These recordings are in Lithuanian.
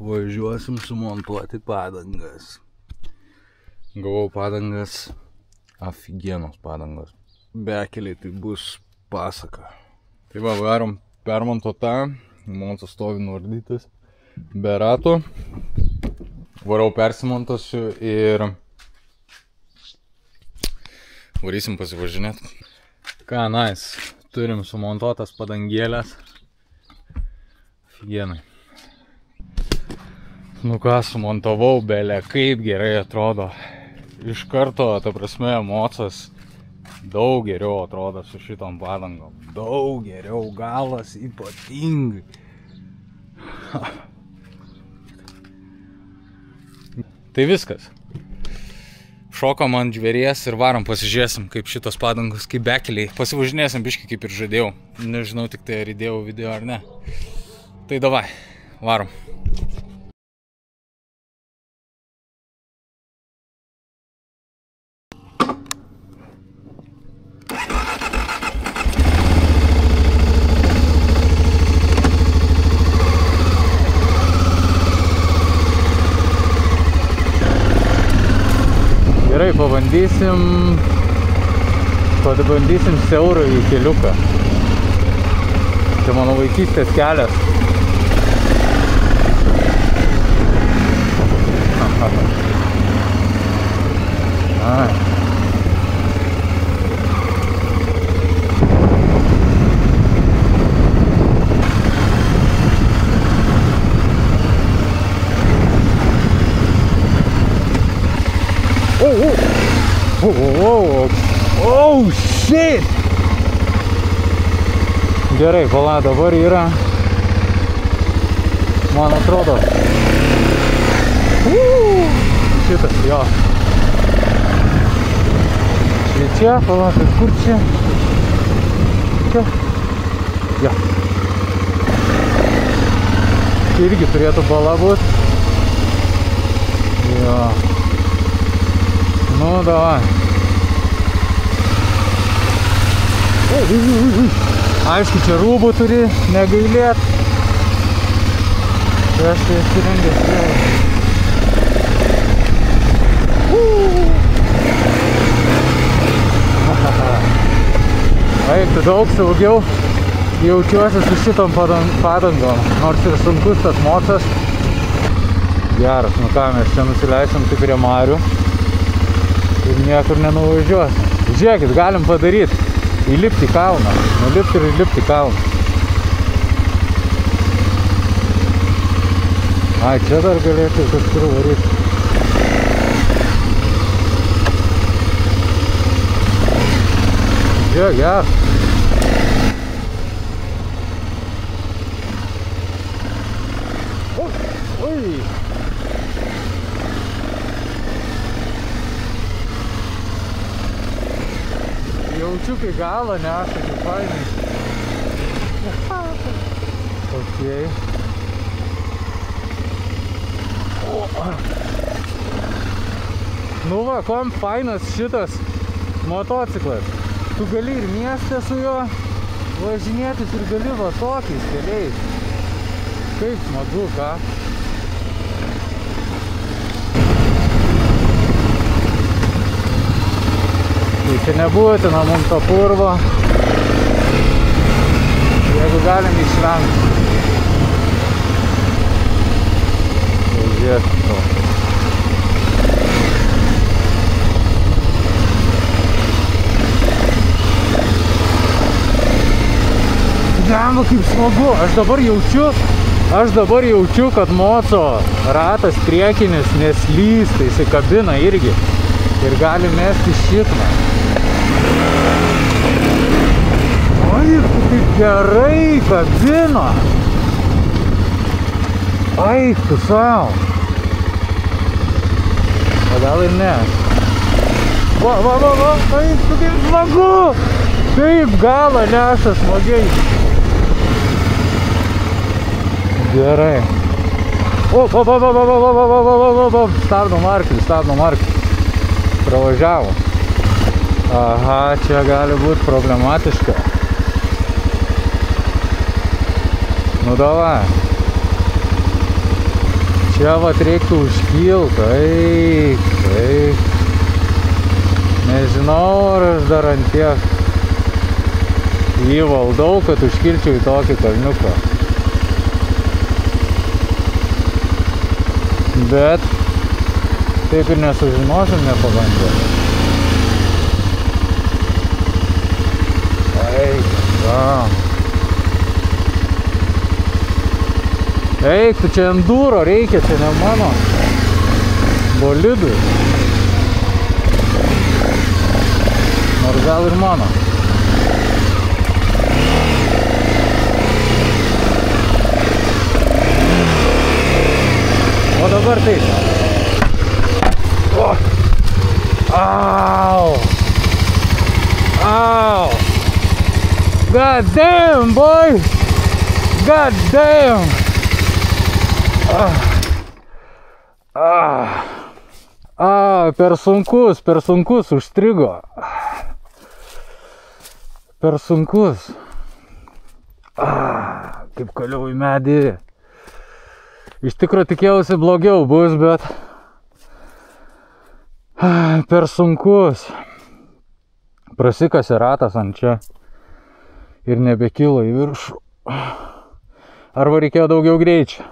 važiuosim sumontuoti padangas. Gavau padangas, afigienos padangas. Bekeliai tai bus pasaka. Tai va, varom permontuotą, montas stovi nuardytas, be rato. Varau persimontuosiu ir varysim pasivažinėti. Ką, nice. Turim sumontuotas padangėlės. Afigienai. Nu ką, sumontavau, belė, kaip gerai atrodo. Iš karto, ta prasme, mocas daug geriau atrodo su šitom padangom. Daug geriau, galas ypatingai. Tai viskas. Šokam ant žvėries ir varom pasižiūrėsim, kaip šitos padangos, kaip bekeliai. Pasivažinėsim biškį, kaip ir žadėjau. Nežinau tik tai, ar įdėjau video ar ne. Tai davai, varom. Gerai, pabandysim siaurą į keliuką. Čia mano vaikystės kelias. Oh, shit! Gerai, pala, dabar yra, man atrodo, šitas, jo. Čia, pala, tai kur čia? Čia? Jo. Čia irgi turėtų bala būt. Jo. Nu, davai. Aišku, čia rūbų turi negailėt. Tai aš tai įsirengęs vėl. Eik, tu daug saugiau jaučiuosi su šitom padangom. Nors ir sunkus tas mocas. Geras, nu ką, mes čia nusileisim tik prie marių. Ir niekur nenuvažiuosim. Žiūrėkit, galim padaryti. Įlipti į kalną. Nulipti ir įlipti į kalną. Ai, čia dar galėčiau kažkur varyti. Žiūrėk, geras. Oi. Jaučiu, kai galą neša, kaip fainai. Okay. Nu va, kom fainas šitas motociklas. Tu gali ir mieste su juo važinėtis ir gali va tokiais keliais. Kaip smagu, ką? Tai čia nebūtina mums to purvo, jeigu galim išvengti. Žiūrėk to. Dema, kaip smagu. Aš dabar jaučiu, kad moco ratas priekinis neslys, tai jisai kabina irgi. Ir gali mesti šitmą. Oi, kaip gerai kabino. Ai, tu sau. O gal ir ne. Va, ai, tu kaip smagu. Kaip galą neša smagiai. Gerai. Stabdom arklį. Pravažiavo. Aha, čia gali būti problematiška. Nu davai. Čia vat reiktų užkilt, eik. Nežinau, ar aš dar ant tiek jį valdau, kad užkilčiau į tokį kalniuką. Bet taip ir nesužinosim nepabandę. Eik, tu čia enduro reikia, čia ne mano bolidui. Nors gal ir mano. O dabar taip. Au! Au! God damn, boy! God damn! Per sunkus užstrigo. Per sunkus. Kaip kaliau į medį. Iš tikro tikėjausi blogiau bus, bet per sunkus. Prasikasė ratas ant čia ir nebekilo į viršų. Arba reikėjo daugiau greičio.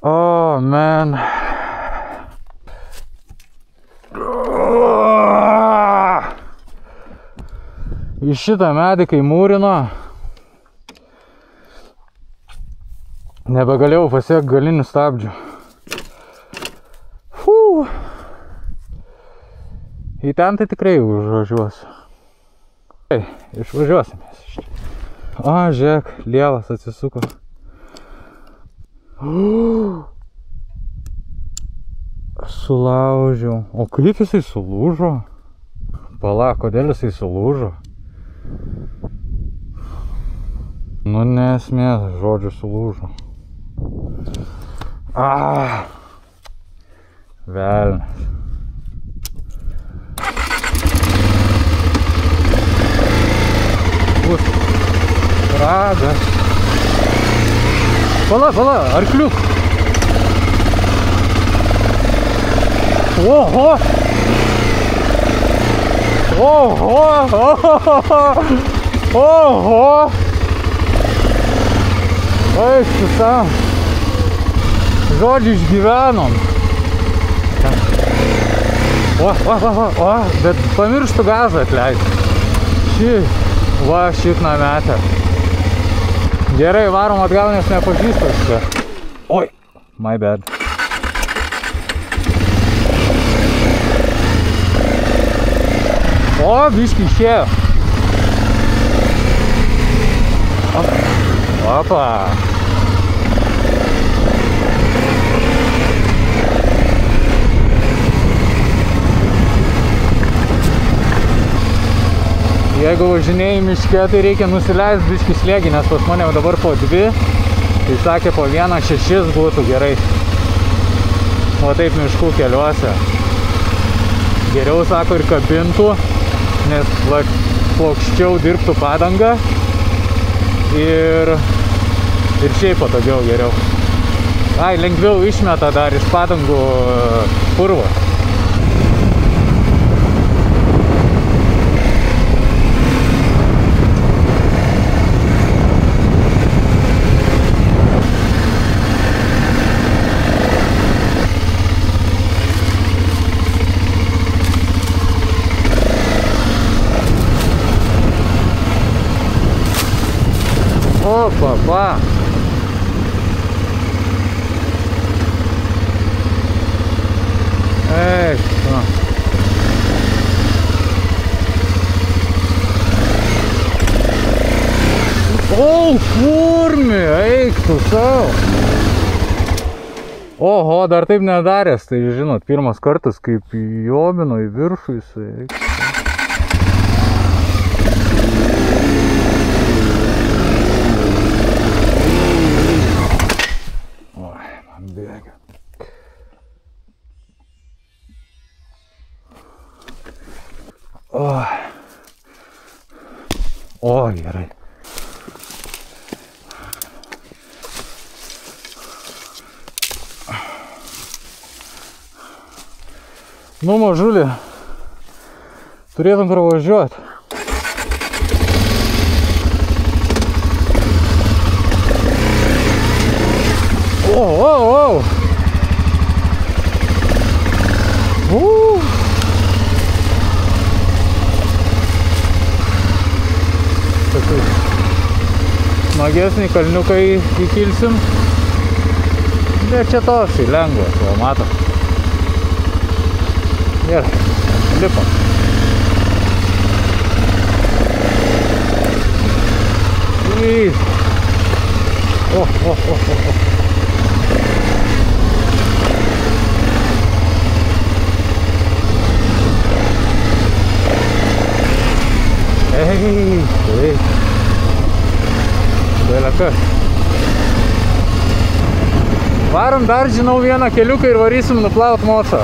Oh, man. Į šitą medį, kai mūrino, nebegalėjau pasiekti galinių stabdžių. Į ten tai tikrai užvažiuosiu. Išvažiuosimės iš čia. Žiūrėk, lievas atsisuko. Sulaužiau. O kaip jisai sulūžo? Pala, kodėl jisai sulūžo? Nu, nesmė, žodžiu, sulūžo. Velnias. Ragas. Pala, arkliuk. Oho! Eik tu tam. Žodžiu, išgyvenom. Bet pamirštų gazą atleisti. Šitną metę. Gerai, varom atgal, nes nepažįstu šitą. Oi, my bad. Biškį išėjo. Opa. Jeigu važinėjai miške, tai reikia nusileisti biškį slėgį, nes pas mane dabar po 2, tai sakė po 1,6 būtų gerai. O taip miškų keliuose. Geriau, sako, ir kabintų, nes plokščiau dirbtų padangą ir šiaip patogiau geriau. Lengviau išmeta dar iš padangų purvą. Opa. Eik, kurmi, eik tu savo. Oho, dar taip nedaręs, tai žinot, pirmas kartas, kaip jobino į viršų jisai, eik. O, gerai. Nu, mažulį, turėtum pravažiuoti. O. Smagesnį kalniuką įkilsim. Bet čia toksai lengvas, o mato. Ir lipam. O. Ei. Belekas. Varom dar, žinau, vieną keliuką ir varysim nuplaut mocą.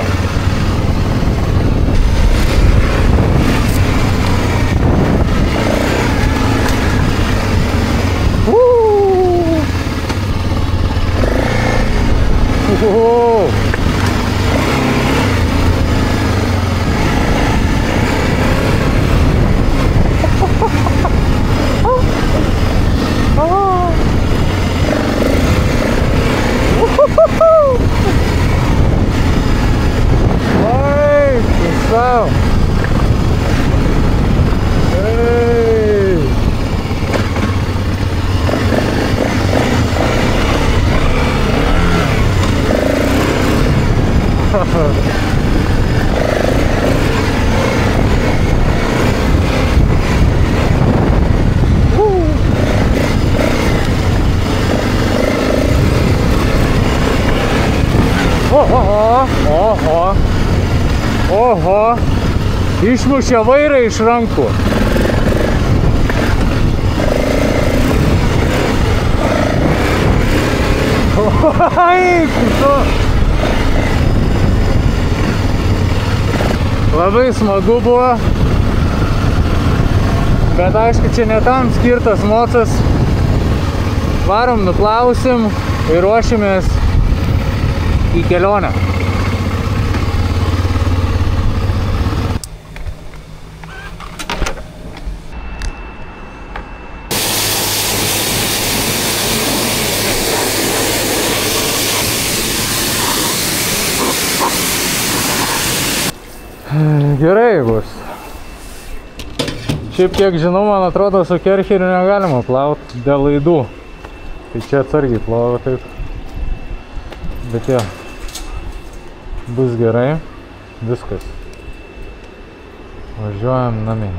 Oho, išmušė vairą iš rankų. Labai smagu buvo, bet aišku, čia ne tam skirtas mocas. Varom, nuplausim ir ruošimės į kelionę. Gerai bus. Šiaip kiek žinau, man atrodo, su kercheriu negalima plauti dėl laidų. Tai čia atsargiai plovo taip. Bet jo, bus gerai. Viskas. Važiuojam namie.